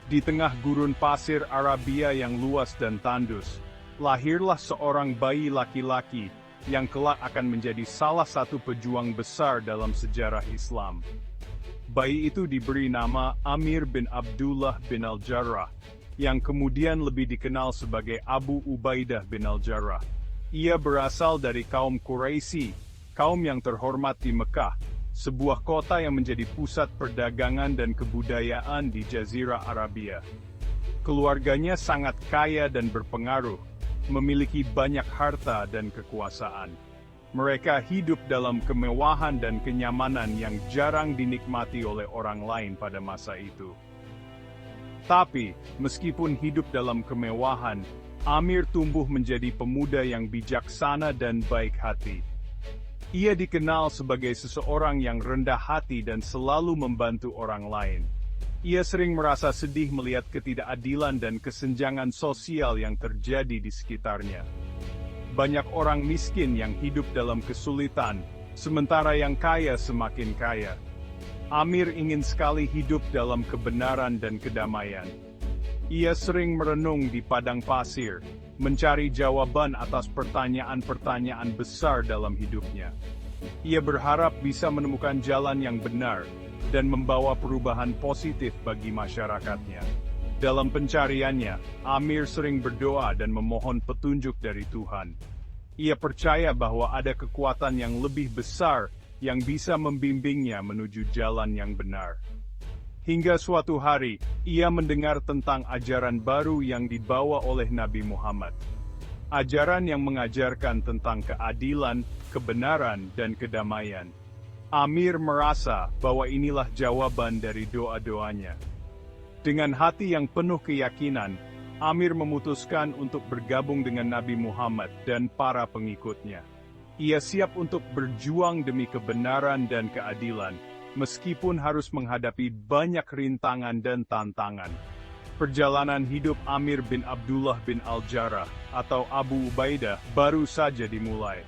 Di tengah gurun pasir Arabia yang luas dan tandus, lahirlah seorang bayi laki-laki yang kelak akan menjadi salah satu pejuang besar dalam sejarah Islam. Bayi itu diberi nama Amir bin Abdullah bin Al-Jarrah, yang kemudian lebih dikenal sebagai Abu Ubaidah bin Al-Jarrah. Ia berasal dari kaum Quraisy, kaum yang terhormat di Mekah, sebuah kota yang menjadi pusat perdagangan dan kebudayaan di Jazirah Arabia. Keluarganya sangat kaya dan berpengaruh, memiliki banyak harta dan kekuasaan. Mereka hidup dalam kemewahan dan kenyamanan yang jarang dinikmati oleh orang lain pada masa itu. Tapi, meskipun hidup dalam kemewahan, Amir tumbuh menjadi pemuda yang bijaksana dan baik hati. Ia dikenal sebagai seseorang yang rendah hati dan selalu membantu orang lain. Ia sering merasa sedih melihat ketidakadilan dan kesenjangan sosial yang terjadi di sekitarnya. Banyak orang miskin yang hidup dalam kesulitan, sementara yang kaya semakin kaya. Amir ingin sekali hidup dalam kebenaran dan kedamaian. Ia sering merenung di padang pasir, mencari jawaban atas pertanyaan-pertanyaan besar dalam hidupnya. Ia berharap bisa menemukan jalan yang benar, dan membawa perubahan positif bagi masyarakatnya. Dalam pencariannya, Amir sering berdoa dan memohon petunjuk dari Tuhan. Ia percaya bahwa ada kekuatan yang lebih besar yang bisa membimbingnya menuju jalan yang benar. Hingga suatu hari, ia mendengar tentang ajaran baru yang dibawa oleh Nabi Muhammad. Ajaran yang mengajarkan tentang keadilan, kebenaran, dan kedamaian. Amir merasa bahwa inilah jawaban dari doa-doanya. Dengan hati yang penuh keyakinan, Amir memutuskan untuk bergabung dengan Nabi Muhammad dan para pengikutnya. Ia siap untuk berjuang demi kebenaran dan keadilan, meskipun harus menghadapi banyak rintangan dan tantangan. Perjalanan hidup Amir bin Abdullah bin Al-Jarrah, atau Abu Ubaidah, baru saja dimulai.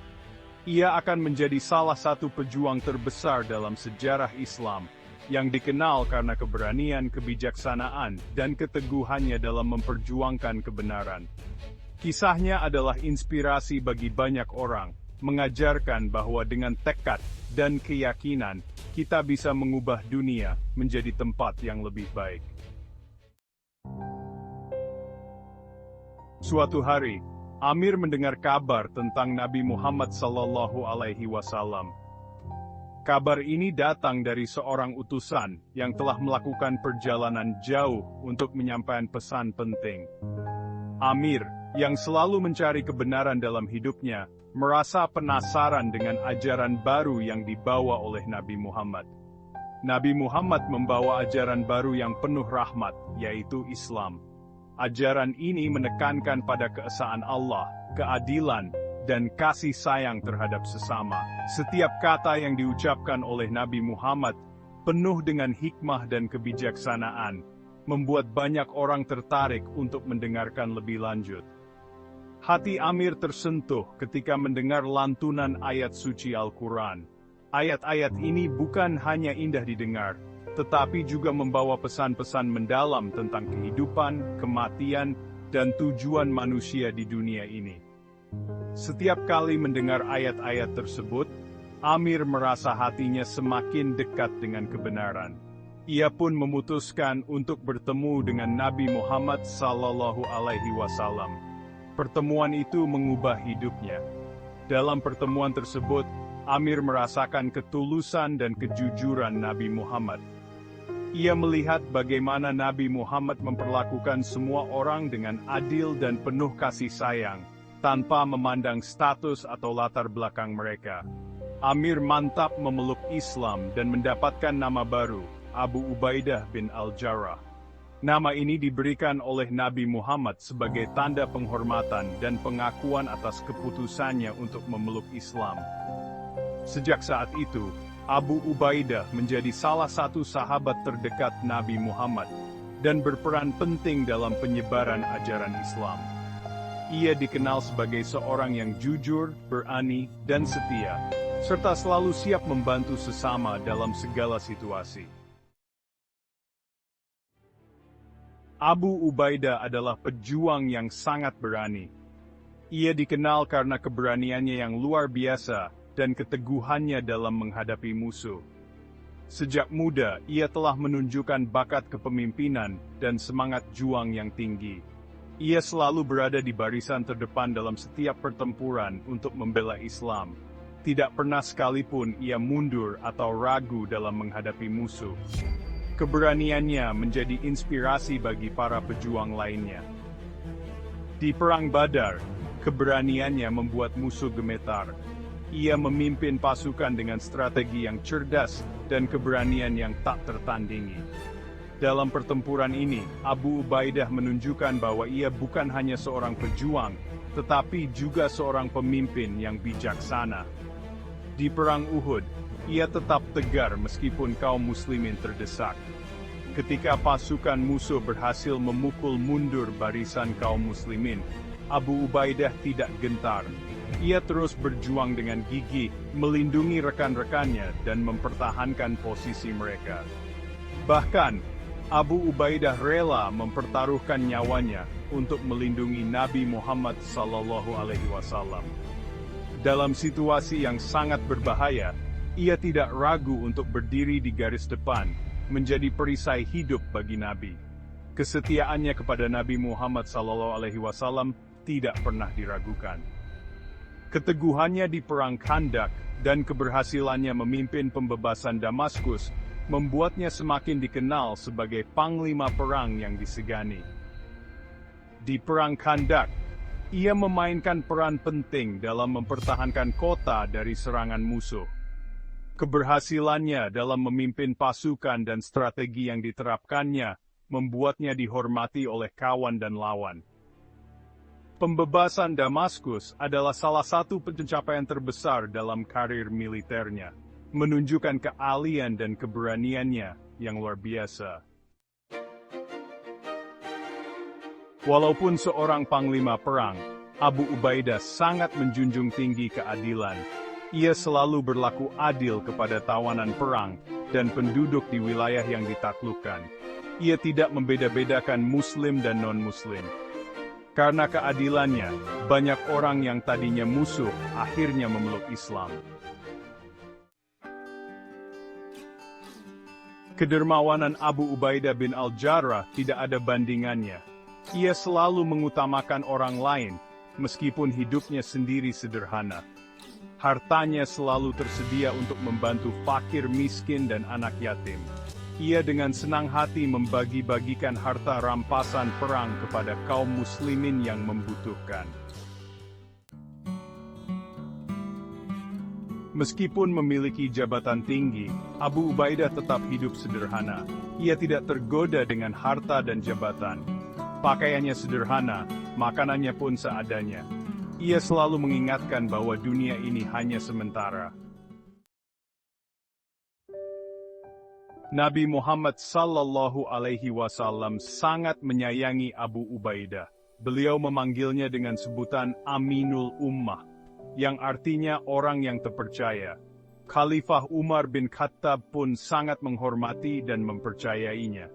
Ia akan menjadi salah satu pejuang terbesar dalam sejarah Islam, yang dikenal karena keberanian, kebijaksanaan, dan keteguhannya dalam memperjuangkan kebenaran. Kisahnya adalah inspirasi bagi banyak orang, mengajarkan bahwa dengan tekad dan keyakinan, kita bisa mengubah dunia menjadi tempat yang lebih baik. Suatu hari, Amir mendengar kabar tentang Nabi Muhammad SAW. Kabar ini datang dari seorang utusan yang telah melakukan perjalanan jauh untuk menyampaikan pesan penting. Amir, yang selalu mencari kebenaran dalam hidupnya, merasa penasaran dengan ajaran baru yang dibawa oleh Nabi Muhammad. Nabi Muhammad membawa ajaran baru yang penuh rahmat, yaitu Islam. Ajaran ini menekankan pada keesaan Allah, keadilan, dan kasih sayang terhadap sesama. Setiap kata yang diucapkan oleh Nabi Muhammad penuh dengan hikmah dan kebijaksanaan, membuat banyak orang tertarik untuk mendengarkan lebih lanjut. Hati Amir tersentuh ketika mendengar lantunan ayat suci Al-Quran. Ayat-ayat ini bukan hanya indah didengar, tetapi juga membawa pesan-pesan mendalam tentang kehidupan, kematian, dan tujuan manusia di dunia ini. Setiap kali mendengar ayat-ayat tersebut, Amir merasa hatinya semakin dekat dengan kebenaran. Ia pun memutuskan untuk bertemu dengan Nabi Muhammad SAW. Pertemuan itu mengubah hidupnya. Dalam pertemuan tersebut, Amir merasakan ketulusan dan kejujuran Nabi Muhammad. Ia melihat bagaimana Nabi Muhammad memperlakukan semua orang dengan adil dan penuh kasih sayang, tanpa memandang status atau latar belakang mereka. Amir mantap memeluk Islam dan mendapatkan nama baru, Abu Ubaidah bin Al-Jarrah. Nama ini diberikan oleh Nabi Muhammad sebagai tanda penghormatan dan pengakuan atas keputusannya untuk memeluk Islam. Sejak saat itu, Abu Ubaidah menjadi salah satu sahabat terdekat Nabi Muhammad, dan berperan penting dalam penyebaran ajaran Islam. Ia dikenal sebagai seorang yang jujur, berani, dan setia, serta selalu siap membantu sesama dalam segala situasi. Abu Ubaidah adalah pejuang yang sangat berani. Ia dikenal karena keberaniannya yang luar biasa dan keteguhannya dalam menghadapi musuh. Sejak muda, ia telah menunjukkan bakat kepemimpinan dan semangat juang yang tinggi. Ia selalu berada di barisan terdepan dalam setiap pertempuran untuk membela Islam. Tidak pernah sekalipun ia mundur atau ragu dalam menghadapi musuh. Keberaniannya menjadi inspirasi bagi para pejuang lainnya. Di Perang Badar, keberaniannya membuat musuh gemetar. Ia memimpin pasukan dengan strategi yang cerdas dan keberanian yang tak tertandingi. Dalam pertempuran ini, Abu Ubaidah menunjukkan bahwa ia bukan hanya seorang pejuang, tetapi juga seorang pemimpin yang bijaksana. Di Perang Uhud, ia tetap tegar meskipun kaum muslimin terdesak. Ketika pasukan musuh berhasil memukul mundur barisan kaum muslimin, Abu Ubaidah tidak gentar. Ia terus berjuang dengan gigih, melindungi rekan-rekannya dan mempertahankan posisi mereka. Bahkan, Abu Ubaidah rela mempertaruhkan nyawanya untuk melindungi Nabi Muhammad SAW. Dalam situasi yang sangat berbahaya, ia tidak ragu untuk berdiri di garis depan, menjadi perisai hidup bagi Nabi. Kesetiaannya kepada Nabi Muhammad SAW tidak pernah diragukan. Keteguhannya di Perang Khandak dan keberhasilannya memimpin pembebasan Damaskus membuatnya semakin dikenal sebagai panglima perang yang disegani. Di Perang Khandak, ia memainkan peran penting dalam mempertahankan kota dari serangan musuh. Keberhasilannya dalam memimpin pasukan dan strategi yang diterapkannya membuatnya dihormati oleh kawan dan lawan. Pembebasan Damaskus adalah salah satu pencapaian terbesar dalam karir militernya, menunjukkan keahlian dan keberaniannya yang luar biasa. Walaupun seorang panglima perang, Abu Ubaidah sangat menjunjung tinggi keadilan. Ia selalu berlaku adil kepada tawanan perang dan penduduk di wilayah yang ditaklukkan. Ia tidak membeda-bedakan Muslim dan non-Muslim. Karena keadilannya, banyak orang yang tadinya musuh akhirnya memeluk Islam. Kedermawanan Abu Ubaidah bin Al-Jarrah tidak ada bandingannya. Ia selalu mengutamakan orang lain, meskipun hidupnya sendiri sederhana. Hartanya selalu tersedia untuk membantu fakir miskin dan anak yatim. Ia dengan senang hati membagi-bagikan harta rampasan perang kepada kaum muslimin yang membutuhkan. Meskipun memiliki jabatan tinggi, Abu Ubaidah tetap hidup sederhana. Ia tidak tergoda dengan harta dan jabatan. Pakaiannya sederhana, makanannya pun seadanya. Ia selalu mengingatkan bahwa dunia ini hanya sementara. Nabi Muhammad SAW sangat menyayangi Abu Ubaidah. Beliau memanggilnya dengan sebutan Aminul Ummah, yang artinya orang yang terpercaya. Khalifah Umar bin Khattab pun sangat menghormati dan mempercayainya.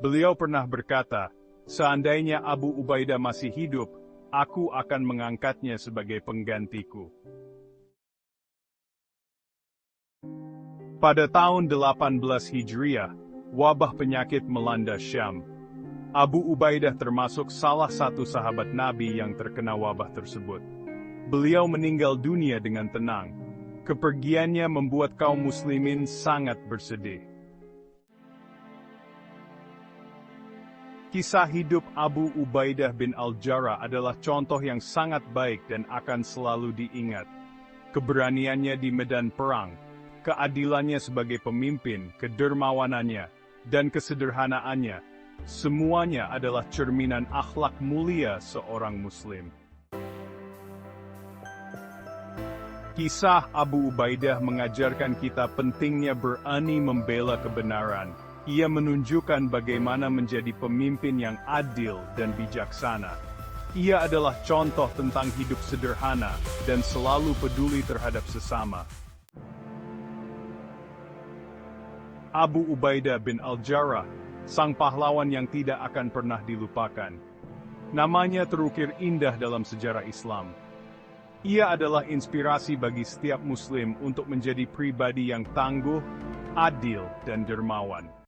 Beliau pernah berkata, "Seandainya Abu Ubaidah masih hidup, aku akan mengangkatnya sebagai penggantiku." Pada tahun 18 Hijriah, wabah penyakit melanda Syam. Abu Ubaidah termasuk salah satu sahabat Nabi yang terkena wabah tersebut. Beliau meninggal dunia dengan tenang. Kepergiannya membuat kaum muslimin sangat bersedih. Kisah hidup Abu Ubaidah bin Al-Jarrah adalah contoh yang sangat baik dan akan selalu diingat. Keberaniannya di medan perang, keadilannya sebagai pemimpin, kedermawanannya, dan kesederhanaannya, semuanya adalah cerminan akhlak mulia seorang Muslim. Kisah Abu Ubaidah mengajarkan kita pentingnya berani membela kebenaran. Ia menunjukkan bagaimana menjadi pemimpin yang adil dan bijaksana. Ia adalah contoh tentang hidup sederhana dan selalu peduli terhadap sesama. Abu Ubaidah bin Al-Jarrah sang pahlawan yang tidak akan pernah dilupakan. Namanya terukir indah dalam sejarah Islam. Ia adalah inspirasi bagi setiap Muslim untuk menjadi pribadi yang tangguh, adil, dan dermawan.